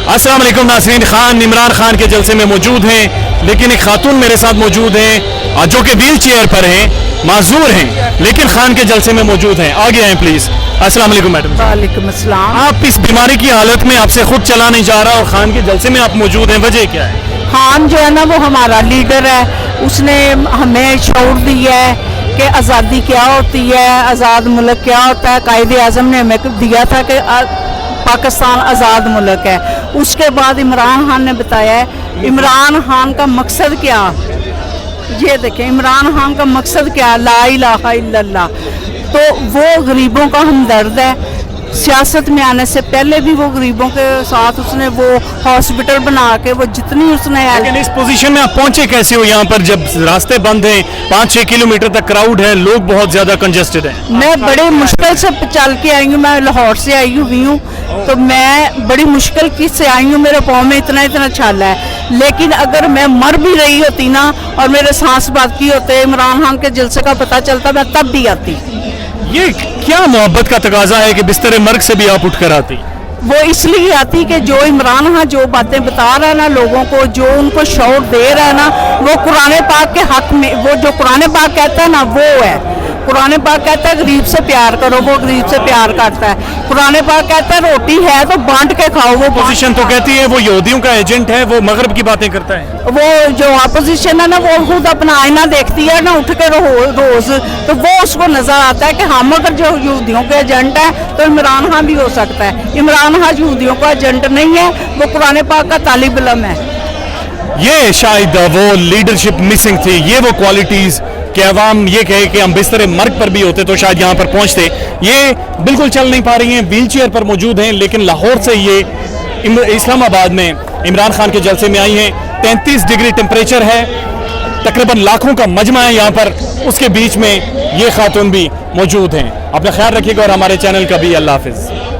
अस्सलाम वालेकुम नाज़रीन, खान इमरान खान के जलसे में मौजूद हैं, लेकिन एक खातून मेरे साथ मौजूद हैं जो कि व्हील चेयर पर हैं, माजूर हैं, लेकिन खान के जलसे में मौजूद हैं। आगे आएँ प्लीज़। अस्सलाम वालेकुम मैडम। वालेकुम अस्सलाम। आप इस बीमारी की हालत में आपसे खुद चला नहीं जा रहा और खान के जलसे में आप मौजूद हैं, वजह क्या है? खान जो है ना वो हमारा लीडर है, उसने हमें शऊर दिया है कि आज़ादी क्या होती है, आज़ाद मुल्क क्या होता है। कायदे आज़म ने हमें दिया था कि पाकिस्तान आज़ाद मुल्क है। उसके बाद इमरान खान ने बताया है इमरान खान का मकसद क्या, ये देखें इमरान खान का मकसद क्या, ला इलाहा इल्लल्लाह। तो वो गरीबों का हमदर्द है। सियासत में आने से पहले भी वो गरीबों के साथ उसने वो हॉस्पिटल बना के वो जितनी उसने लेकिन इस पोजीशन में आप पहुंचे कैसे हो यहाँ पर, जब रास्ते बंद हैं, 5-6 किलोमीटर तक क्राउड है, लोग बहुत ज़्यादा कंजेस्टेड हैं? मैं बड़े मुश्किल से चल के आई हूँ, मैं लाहौर से आई हुई हूँ, तो मैं बड़ी मुश्किल से आई हूँ। मेरे पाँव में इतना छाला है, लेकिन अगर मैं मर भी रही होती ना और मेरे सांस बाकी होते, इमरान खान के जलसे का पता चलता, मैं तब भी आती। ये क्या मोहब्बत का तकाजा है कि बिस्तर मर्ग से भी आप उठ कर आती? वो इसलिए आती कि जो इमरान खान जो बातें बता रहा है ना लोगों को, जो उनको शऊर दे रहा है ना, वो कुरान पाक के हक में, वो जो कुरान पाक कहता है ना वो है। कुरान पाक कहता है गरीब से प्यार करो, वो गरीब से प्यार करता है। कुरान पाक कहता है रोटी है तो बांट के खाओ। वो पोजीशन तो कहती है वो यहूदियों का एजेंट है, वो मगरब की बातें करता है। वो जो अपोजिशन है ना वो खुद अपना आईना देखती है ना उठ के रोज, तो वो उसको नजर आता है कि हम अगर जो यहूदियों के एजेंट है तो इमरान खान भी हो सकता है। इमरान खान यहूदियों का एजेंट नहीं है, वो कुरान पाक का तालिब इल्म है। ये शायद वो लीडरशिप मिसिंग थी, ये वो क्वालिटीज कि अवाम ये कहे कि हम बिस्तर मर्ग पर भी होते तो शायद यहाँ पर पहुँचते। ये बिल्कुल चल नहीं पा रही हैं, व्हील चेयर पर मौजूद हैं, लेकिन लाहौर से ये इस्लामाबाद में इमरान खान के जलसे में आई हैं। 33 डिग्री टेम्परेचर है, तकरीबन लाखों का मजमा है यहाँ पर, उसके बीच में ये खातून भी मौजूद हैं। अपना ख्याल रखिएगा और हमारे चैनल का भी। अल्लाह हाफिज़।